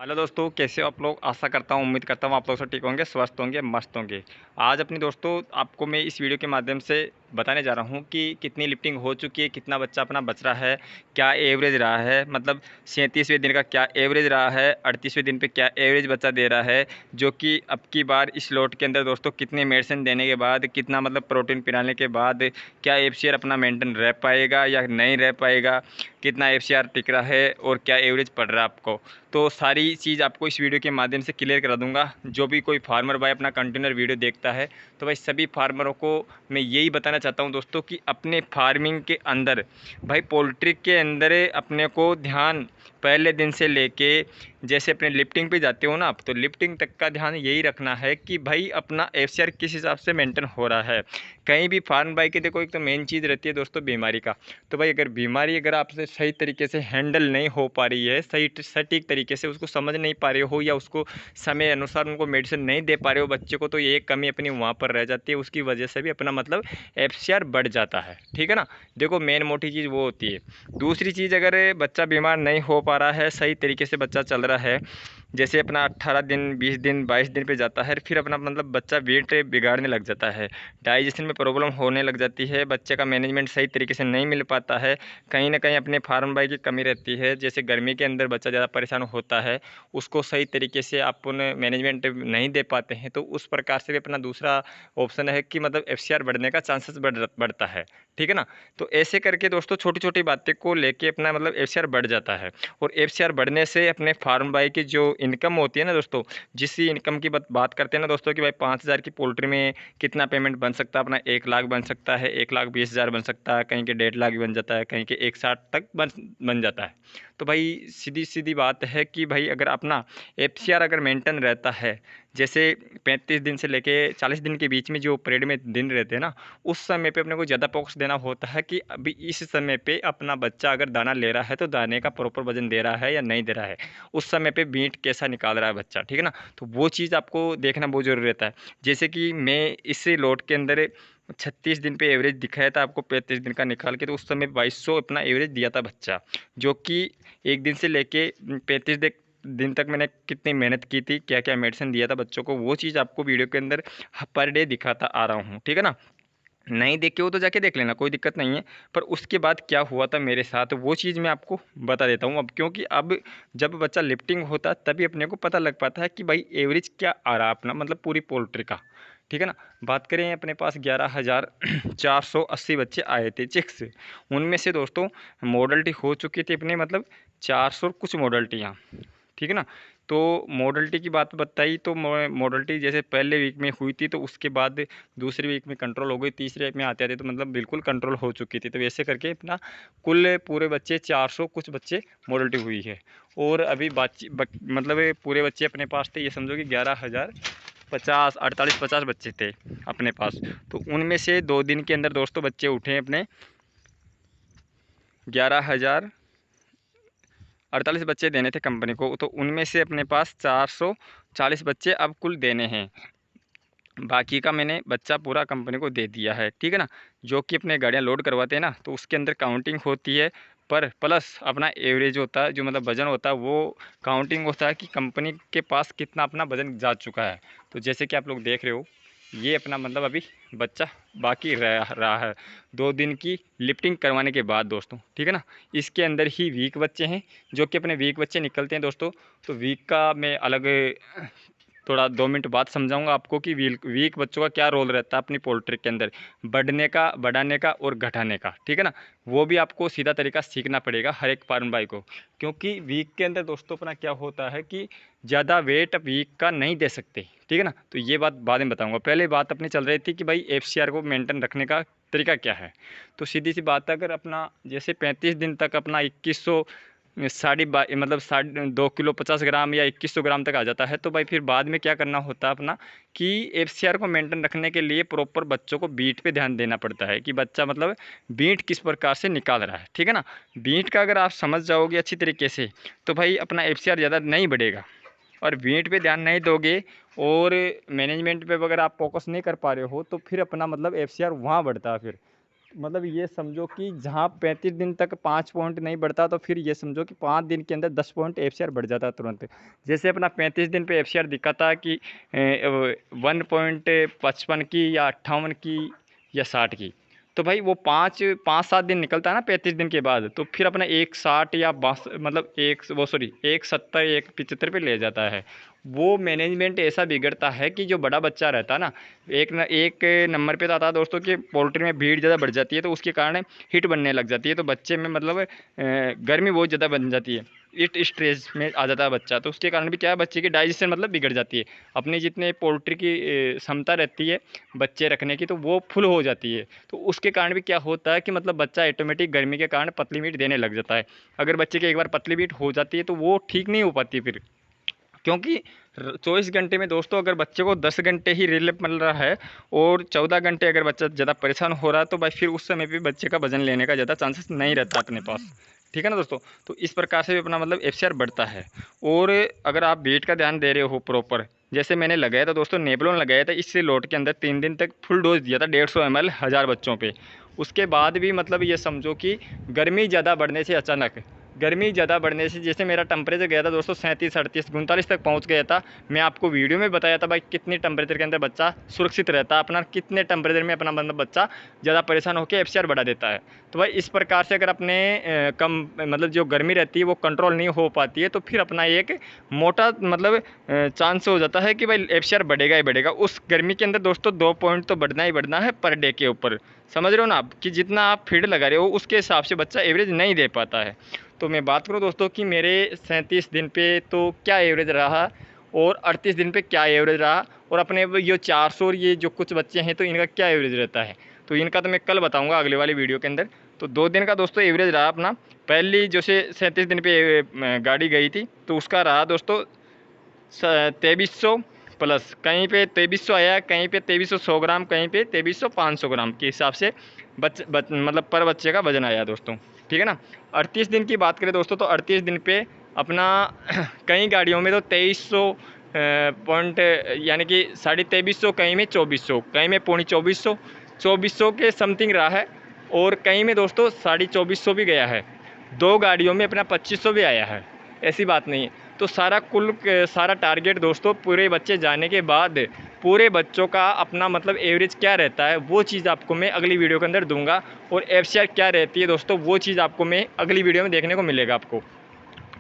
Hello दोस्तों, कैसे हो आप लोग। आशा करता हूँ, उम्मीद करता हूँ आप लोग सब ठीक होंगे, स्वस्थ होंगे, मस्त होंगे। आज अपनी दोस्तों आपको मैं इस वीडियो के माध्यम से बताने जा रहा हूँ कि कितनी लिफ्टिंग हो चुकी है, कितना बच्चा अपना बच रहा है, क्या एवरेज रहा है, मतलब 37वें दिन का क्या एवरेज रहा है, 38वें दिन पे क्या एवरेज बच्चा दे रहा है, जो कि अब की बार इस लोट के अंदर दोस्तों कितनी मेडिसिन देने के बाद, कितना मतलब प्रोटीन पिलाने के बाद क्या एफसीआर अपना मेंटेन रह पाएगा या नहीं रह पाएगा, कितना एफसीआर टिक रहा है और क्या एवरेज पड़ रहा है आपको। तो सारी चीज़ आपको इस वीडियो के माध्यम से क्लियर करा दूंगा। जो भी कोई फार्मर भाई अपना कंटिन्यूअर वीडियो देखता है, तो भाई सभी फार्मरों को मैं यही बताना चाहता हूं दोस्तों कि अपने फार्मिंग के अंदर भाई पोल्ट्री के अंदर अपने को ध्यान पहले दिन से लेके जैसे अपने लिफ्टिंग पे जाते हो ना आप, तो लिफ्टिंग तक का ध्यान यही रखना है कि भाई अपना एफसीआर किस हिसाब से मेंटेन हो रहा है। कहीं भी फार्म भाई के देखो, एक तो मेन चीज़ रहती है दोस्तों बीमारी का। तो भाई अगर बीमारी अगर आपसे सही तरीके से हैंडल नहीं हो पा रही है, सही सटीक तरीके से उसको समझ नहीं पा रहे हो, या उसको समय अनुसार उनको मेडिसिन नहीं दे पा रहे हो बच्चे को, तो ये एक कमी अपनी वहाँ पर रह जाती है। उसकी वजह से भी अपना मतलब एफसीआर बढ़ जाता है। ठीक है ना। देखो मेन मोटी चीज़ वो होती है। दूसरी चीज़, अगर बच्चा बीमार नहीं हो पा रहा है, सही तरीके से बच्चा चल रहा है, जैसे अपना 18 दिन 20 दिन 22 दिन पे जाता है, फिर अपना मतलब बच्चा वेट बिगाड़ने लग जाता है, डाइजेशन में प्रॉब्लम होने लग जाती है, बच्चे का मैनेजमेंट सही तरीके से नहीं मिल पाता है, कहीं ना कहीं अपने फार्म भाई की कमी रहती है। जैसे गर्मी के अंदर बच्चा ज़्यादा परेशान होता है, उसको सही तरीके से आप मैनेजमेंट नहीं दे पाते हैं, तो उस प्रकार से भी अपना दूसरा ऑप्शन है कि मतलब एफसीआर बढ़ने का चांसेस बढ़ता है। ठीक है ना। तो ऐसे करके दोस्तों छोटी छोटी बातें को लेके अपना मतलब एफसीआर बढ़ जाता है। और एफसीआर बढ़ने से अपने फार्म भाई की जो इनकम होती है ना दोस्तों, जिस इनकम की बात करते हैं ना दोस्तों कि भाई 5,000 की पोल्ट्री में कितना पेमेंट बन सकता है, अपना 1 लाख बन सकता है, 1,20,000 बन सकता है, कहीं के 1.5 लाख भी बन जाता है, कहीं के 1,60 तक बन जाता है। तो भाई सीधी सीधी बात है कि भाई अगर अपना एफसीआर अगर मेंटेन रहता है, जैसे 35 दिन से लेके 40 दिन के बीच में जो पीरियड में दिन रहते हैं ना, उस समय पे अपने को ज़्यादा फोकस देना होता है कि अभी इस समय पे अपना बच्चा अगर दाना ले रहा है तो दाने का प्रॉपर वजन दे रहा है या नहीं दे रहा है, उस समय पे मीट कैसा निकाल रहा है बच्चा। ठीक है ना। तो वो चीज़ आपको देखना बहुत ज़रूरी रहता है। जैसे कि मैं इस लॉट के अंदर 36 दिन पे एवरेज दिखाया था आपको, 35 दिन का निकाल के, तो उस समय 2200 अपना एवरेज दिया था बच्चा, जो कि एक दिन से लेके 35 दिन तक मैंने कितनी मेहनत की थी, क्या क्या मेडिसिन दिया था बच्चों को, वो चीज़ आपको वीडियो के अंदर पर डे दिखाता आ रहा हूँ। ठीक है ना। नहीं देखे हो तो जाके देख लेना, कोई दिक्कत नहीं है। पर उसके बाद क्या हुआ था मेरे साथ, वो चीज़ मैं आपको बता देता हूँ अब, क्योंकि अब जब बच्चा लिफ्टिंग होता है तभी अपने को पता लग पाता है कि भाई एवरेज क्या आ रहा है अपना, मतलब पूरी पोल्ट्री का। ठीक है ना। बात करें, अपने पास 11,480 बच्चे आए थे चिक्स। उनमें से दोस्तों मॉडल्टी हो चुकी थी अपने मतलब 400 कुछ मॉडल्टियाँ। ठीक है ना। तो मॉडल्टी की बात बताई तो मॉडल्टी जैसे पहले वीक में हुई थी, तो उसके बाद दूसरे वीक में कंट्रोल हो गई, तीसरे वीक में आते आते तो मतलब बिल्कुल कंट्रोल हो चुकी थी। तो वैसे करके अपना कुल पूरे बच्चे 400 कुछ बच्चे मॉडल्टी हुई है। और अभी मतलब ये पूरे बच्चे अपने पास थे, ये समझो कि 11,050 48 50 बच्चे थे अपने पास। तो उनमें से 2 दिन के अंदर दोस्तों बच्चे उठे अपने 11,048 बच्चे देने थे कंपनी को, तो उनमें से अपने पास 440 बच्चे अब कुल देने हैं। बाकी का मैंने बच्चा पूरा कंपनी को दे दिया है। ठीक है ना। जो कि अपने गाड़ियाँ लोड करवाते हैं ना, तो उसके अंदर काउंटिंग होती है, पर प्लस अपना एवरेज होता है, जो मतलब वज़न होता है वो काउंटिंग होता है कि कंपनी के पास कितना अपना वज़न जा चुका है। तो जैसे कि आप लोग देख रहे हो, ये अपना मतलब अभी बच्चा बाकी रह रहा है 2 दिन की लिफ्टिंग करवाने के बाद दोस्तों। ठीक है ना। इसके अंदर ही वीक बच्चे हैं, जो कि अपने वीक बच्चे निकलते हैं दोस्तों। तो वीक का मैं अलग थोड़ा 2 मिनट बाद समझाऊंगा आपको कि वीक बच्चों का क्या रोल रहता है अपनी पोल्ट्री के अंदर, बढ़ने का, बढ़ाने का और घटाने का। ठीक है ना। वो भी आपको सीधा तरीका सीखना पड़ेगा हर एक फार्म भाई को, क्योंकि वीक के अंदर दोस्तों अपना क्या होता है कि ज़्यादा वेट वीक का नहीं दे सकते। ठीक है ना। तो ये बात बाद में बताऊंगा, पहले बात अपनी चल रही थी कि भाई एफसीआर को मेंटेन रखने का तरीका क्या है। तो सीधी सी बात है, अगर अपना जैसे 35 दिन तक अपना 2100 मतलब 2 किलो 50 ग्राम या 2100 ग्राम तक आ जाता है, तो भाई फिर बाद में क्या करना होता है अपना कि एफसीआर को मेंटेन रखने के लिए प्रॉपर बच्चों को बीट पे ध्यान देना पड़ता है कि बच्चा मतलब बीट किस प्रकार से निकाल रहा है। ठीक है ना। बीट का अगर आप समझ जाओगे अच्छी तरीके से, तो भाई अपना एफसीआर ज़्यादा नहीं बढ़ेगा। और बीट पे ध्यान नहीं दोगे और मैनेजमेंट पे अगर आप फोकस नहीं कर पा रहे हो, तो फिर अपना मतलब एफसीआर वहाँ बढ़ता है फिर। मतलब ये समझो कि जहाँ 35 दिन तक 5 पॉइंट नहीं बढ़ता, तो फिर ये समझो कि 5 दिन के अंदर 10 पॉइंट एफसीआर बढ़ जाता है तुरंत। जैसे अपना 35 दिन पे एफसीआर दिखा था कि 1.55 की या 58 की या 60 की, तो भाई वो 5-7 दिन निकलता है ना 35 दिन के बाद, तो फिर अपना 160 या मतलब 170 175 पे ले जाता है। वो मैनेजमेंट ऐसा बिगड़ता है कि जो बड़ा बच्चा रहता है ना, एक नंबर पे तो आता है दोस्तों कि पोल्ट्री में भीड़ ज़्यादा बढ़ जाती है, तो उसके कारण हीट बनने लग जाती है, तो बच्चे में मतलब गर्मी बहुत ज़्यादा बन जाती है, हीट स्ट्रेस में आ जाता है बच्चा, तो उसके कारण भी क्या है, बच्चे की डाइजेशन मतलब बिगड़ जाती है। अपनी जितने पोल्ट्री की क्षमता रहती है बच्चे रखने की, तो वो फुल हो जाती है, तो उसके कारण भी क्या होता है कि मतलब बच्चा ऑटोमेटिक गर्मी के कारण पतली मीट देने लग जाता है। अगर बच्चे की एक बार पतली मीट हो जाती है तो वो ठीक नहीं हो पाती फिर, क्योंकि 24 घंटे में दोस्तों अगर बच्चे को 10 घंटे ही रिलीफ मिल रहा है और 14 घंटे अगर बच्चा ज़्यादा परेशान हो रहा है, तो भाई फिर उस समय भी बच्चे का वजन लेने का ज़्यादा चांसेस नहीं रहता अपने पास। ठीक है ना दोस्तों, तो इस प्रकार से भी अपना मतलब एफसीआर बढ़ता है। और अगर आप वेट का ध्यान दे रहे हो प्रॉपर, जैसे मैंने लगाया था दोस्तों, नेबलोन लगाया था, इससे लोट के अंदर 3 दिन तक फुल डोज दिया था 150 ml 1000 बच्चों पे। उसके बाद भी मतलब ये समझो कि गर्मी ज़्यादा बढ़ने से अचानक, गर्मी ज़्यादा बढ़ने से, जैसे मेरा टेम्परेचर गया था दोस्तों 37 38 39 तक पहुंच गया था। मैं आपको वीडियो में बताया था भाई कितने टेम्परेचर के अंदर बच्चा सुरक्षित रहता है, अपना कितने टेम्परेचर में अपना मतलब बच्चा ज़्यादा परेशान होकर एफसीआर बढ़ा देता है। तो भाई इस प्रकार से अगर अपने कम मतलब जो गर्मी रहती है वो कंट्रोल नहीं हो पाती है, तो फिर अपना एक मोटा मतलब चांस हो जाता है कि भाई एफसीआर बढ़ेगा ही बढ़ेगा। उस गर्मी के अंदर दोस्तों 2 पॉइंट तो बढ़ना ही बढ़ना है पर डे के ऊपर, समझ रहे हो ना आप, कि जितना आप फीड लगा रहे हो उसके हिसाब से बच्चा एवरेज नहीं दे पाता है। तो मैं बात करूं दोस्तों कि मेरे 37 दिन पे तो क्या एवरेज रहा और 38 दिन पे क्या एवरेज रहा, और अपने ये 400 और ये जो कुछ बच्चे हैं तो इनका क्या एवरेज रहता है, तो इनका तो मैं कल बताऊंगा अगले वाली वीडियो के अंदर। तो 2 दिन का दोस्तों एवरेज रहा अपना, पहली जो से 37 दिन पे गाड़ी गई थी तो उसका रहा दोस्तों 2300 प्लस, कहीं पे 2300 आया, कहीं पे 2300 ग्राम, कहीं पे 2300 500 ग्राम के हिसाब से मतलब पर बच्चे का वजन आया दोस्तों। ठीक है ना। 38 दिन की बात करें दोस्तों, तो 38 दिन पे अपना कई गाड़ियों में तो 2300 पॉइंट, यानी कि 2350, कहीं में 2400, कहीं में 2400, 2400 के समथिंग रहा है, और कहीं में दोस्तों 2450 भी गया है। 2 गाड़ियों में अपना 2500 भी आया है, ऐसी बात नहीं है। तो सारा टारगेट दोस्तों पूरे बच्चे जाने के बाद पूरे बच्चों का अपना मतलब एवरेज क्या रहता है वो चीज़ आपको मैं अगली वीडियो के अंदर दूंगा, और एफसीआर क्या रहती है दोस्तों वो चीज़ आपको मैं अगली वीडियो में देखने को मिलेगा आपको,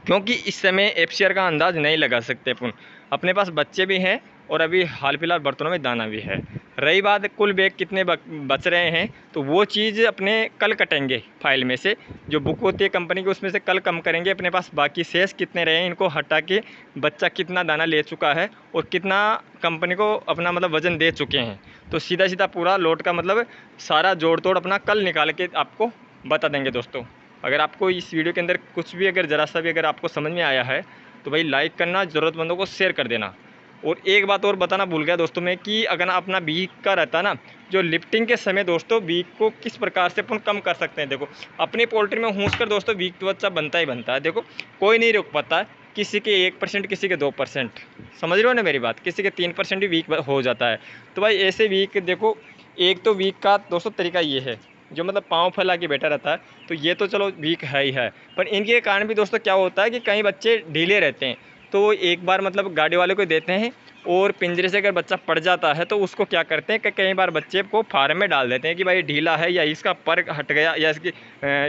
क्योंकि इस समय एफसीआर का अंदाज़ नहीं लगा सकते अपन, अपने पास बच्चे भी हैं और अभी हाल फिलहाल बर्तनों में दाना भी है। रही बात कुल बैग कितने बच रहे हैं, तो वो चीज़ अपने कल कटेंगे फाइल में से, जो बुक होती है कंपनी की उसमें से कल कम करेंगे अपने पास बाकी शेष कितने रहे हैं इनको हटा के, बच्चा कितना दाना ले चुका है और कितना कंपनी को अपना मतलब वज़न दे चुके हैं, तो सीधा सीधा पूरा लोट का मतलब सारा जोड़ तोड़ अपना कल निकाल के आपको बता देंगे दोस्तों। अगर आपको इस वीडियो के अंदर कुछ भी अगर ज़रा सा भी अगर आपको समझ में आया है तो भाई लाइक करना, ज़रूरतमंदों को शेयर कर देना। और एक बात और बताना भूल गया दोस्तों मैं, कि अगर अपना वीक का रहता ना, जो लिफ्टिंग के समय दोस्तों वीक को किस प्रकार से अपन कम कर सकते हैं। देखो अपनी पोल्ट्री में हूँस कर दोस्तों वीक तो बच्चा बनता ही बनता है, देखो कोई नहीं रोक पाता है, किसी के 1%, किसी के 2%, समझ रहे हो ना मेरी बात, किसी के 3% भी वीक हो जाता है। तो भाई ऐसे वीक देखो, एक तो वीक का दोस्तों तरीका ये है, जो मतलब पाँव फैला के बैठा रहता है, तो ये तो चलो वीक है ही है, पर इनके कारण भी दोस्तों क्या होता है कि कई बच्चे ढीले रहते हैं, तो एक बार मतलब गाड़ी वाले को देते हैं और पिंजरे से अगर बच्चा पड़ जाता है तो उसको क्या करते हैं कि कई बार बच्चे को फार्म में डाल देते हैं कि भाई ढीला है या इसका पर हट गया या इसकी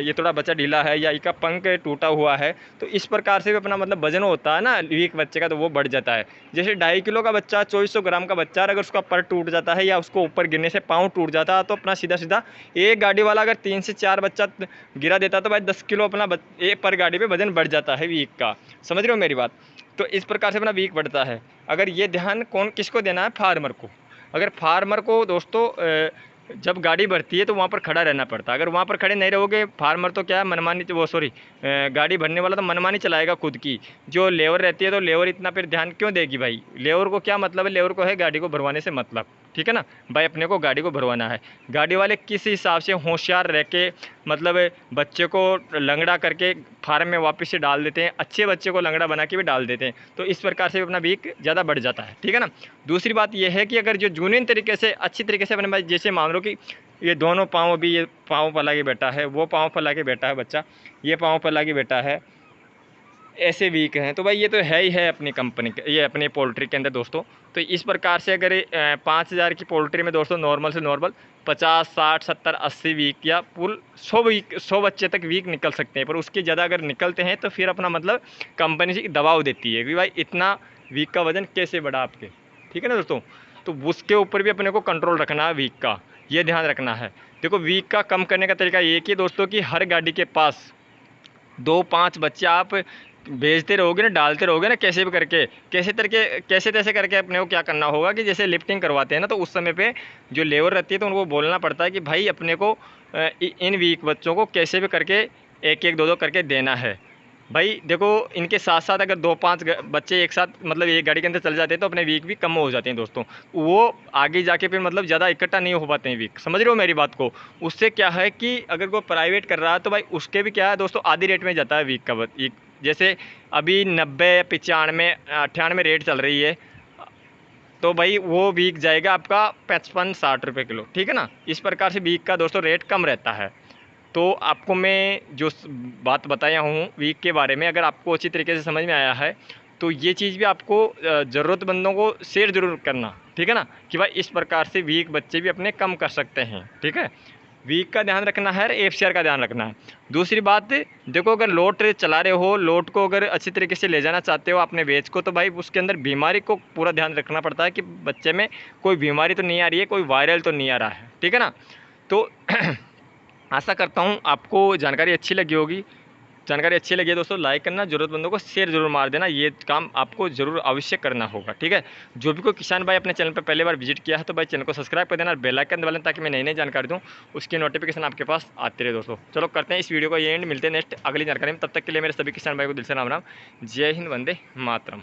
ये थोड़ा बच्चा ढीला है या इसका पंख टूटा हुआ है, तो इस प्रकार से भी अपना मतलब वजन होता है ना वीक बच्चे का, तो वो बढ़ जाता है। जैसे 2.5 किलो का बच्चा, 2400 ग्राम का बच्चा, अगर उसका पर टूट जाता है या उसको ऊपर गिरने से पाँव टूट जाता है, तो अपना सीधा सीधा एक गाड़ी वाला अगर 3 से 4 बच्चा गिरा देता है तो भाई 10 किलो अपना पर गाड़ी पे वजन बढ़ जाता है वीक का, समझ रहे हो मेरी बात। तो इस प्रकार से अपना वीक बढ़ता है। अगर ये ध्यान किसको देना है, फार्मर को। अगर फार्मर को दोस्तों जब गाड़ी भरती है तो वहाँ पर खड़ा रहना पड़ता है, अगर वहाँ पर खड़े नहीं रहोगे फार्मर तो क्या मनमानी, वो सॉरी गाड़ी भरने वाला तो मनमानी चलाएगा खुद की, जो लेबर रहती है तो लेबर इतना फिर ध्यान क्यों देगी भाई, लेबर को क्या मतलब है, लेबर को है गाड़ी को भरवाने से मतलब, ठीक है ना भाई, अपने को गाड़ी को भरवाना है। गाड़ी वाले किस हिसाब से होशियार रह के मतलब बच्चे को लंगड़ा करके फार्म में वापस से डाल देते हैं, अच्छे बच्चे को लंगड़ा बना के भी डाल देते हैं, तो इस प्रकार से अपना वीक ज़्यादा बढ़ जाता है, ठीक है ना। दूसरी बात यह है कि अगर जो जूनियन तरीके से अच्छी तरीके से अपने जैसे मान लो कि ये दोनों पाँव भी, ये पाँव पर लगे बैठा है, वो पाँव पर लगे बैठा है बच्चा, ये पाँव पर लगे बैठा है, ऐसे वीक हैं। तो भाई ये तो है ही है अपनी कंपनी के, ये अपने पोल्ट्री के अंदर दोस्तों। तो इस प्रकार से अगर 5,000 की पोल्ट्री में दोस्तों नॉर्मल से नॉर्मल 50, 60, 70, 80 वीक या फुल 100 वीक, 100 बच्चे तक वीक निकल सकते हैं। पर उसके ज़्यादा अगर निकलते हैं तो फिर अपना मतलब कंपनी से दबाव देती है कि भाई इतना वीक का वज़न कैसे बढ़ा आपके, ठीक है ना दोस्तों। तो उसके ऊपर भी अपने को कंट्रोल रखना है वीक का, ये ध्यान रखना है। देखो वीक का कम करने का तरीका ये कि दोस्तों कि हर गाड़ी के पास 2-5 बच्चे आप भेजते रहोगे ना, डालते रहोगे ना, कैसे भी करके, कैसे तैसे करके अपने को क्या करना होगा कि जैसे लिफ्टिंग करवाते हैं ना, तो उस समय पे जो लेबर रहती है तो उनको बोलना पड़ता है कि भाई अपने को इन वीक बच्चों को कैसे भी करके 1-1, 2-2 करके देना है। भाई देखो इनके साथ साथ अगर 2-5 बच्चे एक साथ मतलब एक गाड़ी के अंदर चल जाते हैं तो अपने वीक भी कम हो जाते हैं दोस्तों। वो आगे जाके फिर मतलब ज़्यादा इकट्ठा नहीं हो पाते हैं वीक, समझ रहे हो मेरी बात को। उससे क्या है कि अगर कोई प्राइवेट कर रहा है तो भाई उसके भी क्या है दोस्तों, आधी रेट में जाता है वीक का वीक। जैसे अभी 90, 95, 98 रेट चल रही है, तो भाई वो वीक जाएगा आपका 55-60 रुपये किलो, ठीक है ना। इस प्रकार से वीक का दोस्तों रेट कम रहता है। तो आपको मैं जो बात बताया हूँ वीक के बारे में, अगर आपको अच्छी तरीके से समझ में आया है तो ये चीज़ भी आपको ज़रूरतमंदों को शेयर ज़रूर करना, ठीक है ना, कि भाई इस प्रकार से वीक बच्चे भी अपने कम कर सकते हैं, ठीक है। वीक का ध्यान रखना है, एफसीआर का ध्यान रखना है। दूसरी बात देखो, अगर लोट चला रहे हो, लोट को अगर अच्छी तरीके से ले जाना चाहते हो अपने वेज को, तो भाई उसके अंदर बीमारी को पूरा ध्यान रखना पड़ता है कि बच्चे में कोई बीमारी तो नहीं आ रही है, कोई वायरल तो नहीं आ रहा है, ठीक है ना। तो आशा करता हूँ आपको जानकारी अच्छी लगी होगी। जानकारी अच्छी लगी है दोस्तों, लाइक करना, ज़रूरतमंदों को शेयर जरूर मार देना, ये काम आपको ज़रूर अवश्य करना होगा, ठीक है। जो भी कोई किसान भाई अपने चैनल पर पहली बार विजिट किया है तो भाई चैनल को सब्सक्राइब कर देना और बेल आइकन दबा लेना, ताकि मैं नई नई जानकारी दूँ उसकी नोटिफिकेशन आपके पास आती रहे दोस्तों। चलो करते हैं इस वीडियो को ये एंड, मिलते हैं नेक्स्ट अगली जानकारी में। तब तक के लिए मेरे सभी किसान भाई को दिल से राम राम, जय हिंद, वंदे मातरम।